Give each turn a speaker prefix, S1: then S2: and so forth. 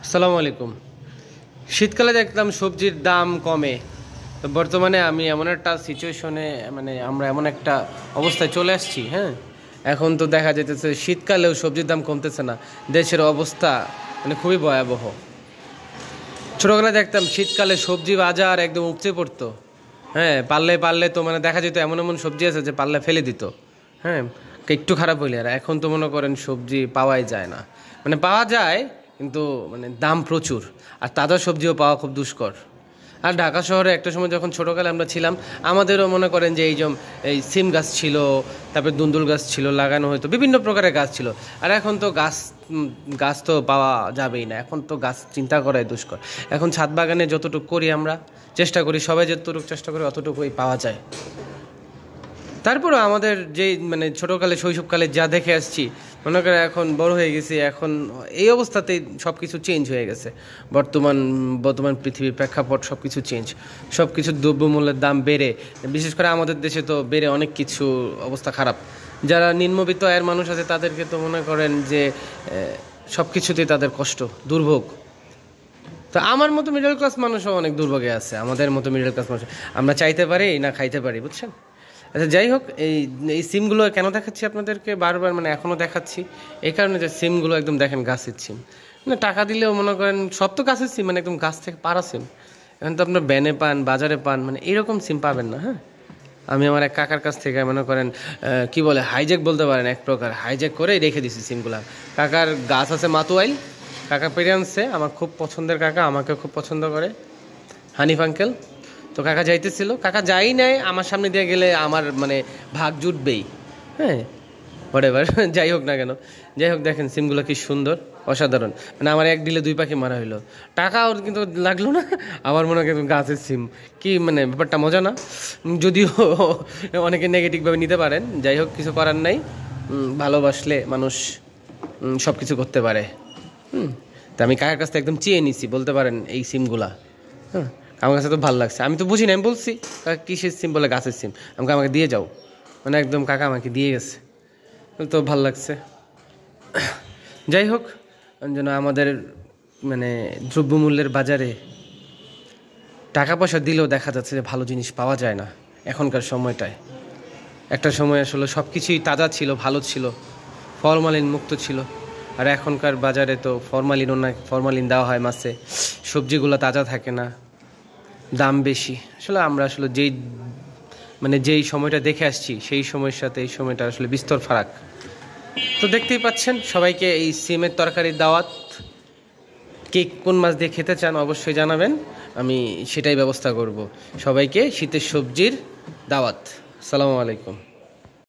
S1: আসসালামু আলাইকুম। শীতকালে দেখলাম সবজির দাম কমে। তো বর্তমানে আমি এমন একটা সিচুয়েশনে আমরা এমন একটা অবস্থায় চলে আসছি। হ্যাঁ, এখন তো দেখা যেতেছে শীতকালেও সবজির দাম কমতেছে না। দেশের অবস্থা খুবই ভয়াবহ। ছোটোবেলায় দেখতাম শীতকালে সবজি বাজার একদম উপচে পড়তো। হ্যাঁ, পারলে পারলে তো দেখা যেত এমন এমন সবজি আছে যে পারলে ফেলে দিত। হ্যাঁ, একটু খারাপ হইলে। আর এখন তো মনে করেন সবজি পাওয়াই যায় না। পাওয়া যায় কিন্তু দাম প্রচুর। আর তাজা সবজিও পাওয়া খুব দুষ্কর। আর ঢাকা শহরে একটা সময় যখন ছোটোকালে আমরা ছিলাম, আমাদেরও মনে করেন যে এই সিম গাছ ছিল, তারপরে দুন্দুল গাছ ছিল, লাগানো হয়তো বিভিন্ন প্রকারের গাছ ছিল। আর এখন তো গাছ তো পাওয়া যাবেই না। এখন তো গাছ চিন্তা করাই দুষ্কর। এখন ছাদ বাগানে যতটুকু করি আমরা চেষ্টা করি, সবাই যতটুকু চেষ্টা করি অতটুকুই পাওয়া যায়। তারপরে আমাদের যেই ছোটোকালে শৈশবকালে যা দেখে আসছি, মনে করে এখন বড় হয়ে গেছি, এখন এই অবস্থাতেই সব কিছু চেঞ্জ হয়ে গেছে। বর্তমান পৃথিবীর প্রেক্ষাপট সব কিছু চেঞ্জ। সব কিছুর দ্রব্যমূল্যের দাম বেড়ে, বিশেষ করে আমাদের দেশে তো বেড়ে অনেক কিছু অবস্থা খারাপ। যারা নিম্নবিত্ত আয়ের মানুষ আছে তাদেরকে তো মনে করেন যে সব কিছুতেই তাদের কষ্ট, দুর্ভোগ। তো আমার মতো মিডল ক্লাস মানুষও অনেক দুর্ভোগে আছে। আমাদের মতো মিডল ক্লাস মানুষ আমরা চাইতে পারি না খাইতে পারি, বুঝছেন? আচ্ছা, যাই হোক, এই সিমগুলো কেন দেখাচ্ছি আপনাদেরকে বারবার, এখনও দেখাচ্ছি এই কারণে যে সিমগুলো একদম দেখেন গাছের সিম। টাকা দিলেও মনে করেন সব তো গাছের সিম, একদম গাছ থেকে পাড়া সিম। এখন তো আপনার ব্যানে পান, বাজারে পান, এরকম সিম পাবেন না। হ্যাঁ, আমি আমার এক কাকার কাছ থেকে মনে করেন কি বলে হাইজ্যাক বলতে পারেন, এক প্রকার হাইজ্যাক করেই রেখে দিছি সিমগুলা। কাকার গাছ আছে মাতুয়াইল, কাকা পেরে আনছে, আমার খুব পছন্দের কাকা, আমাকে খুব পছন্দ করে, হানিফ আঙ্কেল। তো কাকা যাইতেছিল, কাকা যাই নাই, আমার সামনে দিয়ে গেলে আমার ভাগ জুটবেই। হ্যাঁ, হোয়াটএভার, যাই হোক না কেন, যাই হোক, দেখেন সিমগুলো কি সুন্দর, অসাধারণ। আমার এক ডিলে 2 পাখি মারা হইলো, টাকাও কিন্তু লাগলো না। আমার মনে হয় গাছের সিম কি ব্যাপারটা মজা না? যদিও অনেকে নেগেটিভভাবে নিতে পারেন, যাই হোক, কিছু করার নাই। ভালোবাসলে মানুষ সব কিছু করতে পারে। তা আমি কাকার কাছ থেকে একদম চেয়ে নিছি বলতে পারেন এই সিমগুলা। হ্যাঁ, আমার কাছে তো ভালো লাগছে। আমি তো বুঝি না, আমি বলছি কাকা কিসের সিম, বলে গাছের সিম। আমাকে দিয়ে যাও, একদম কাকা আমাকে দিয়ে গেছে, তো ভাল লাগছে। যাই হোক, যেন আমাদের দ্রব্যমূল্যের বাজারে টাকা পয়সা দিলেও দেখা যাচ্ছে যে ভালো জিনিস পাওয়া যায় না এখনকার সময়টায়। একটা সময় আসলে সব কিছুই তাজা ছিল, ভালো ছিল, ফরমালিন মুক্ত ছিল। আর এখনকার বাজারে তো ফরমালিন দেওয়া হয় মাছে, সবজিগুলো তাজা থাকে না, দাম বেশি। আসলে আমরা যেই সময়টা দেখে আসছি সেই সময়ের সাথে এই সময়টা আসলে বিস্তর ফারাক। তো দেখতেই পাচ্ছেন, সবাইকে এই সিমের তরকারির দাওয়াত। কে কোন মাছ দিয়ে খেতে চান অবশ্যই জানাবেন, আমি সেটাই ব্যবস্থা করব। সবাইকে শীতের সবজির দাওয়াত। আসসালামু আলাইকুম।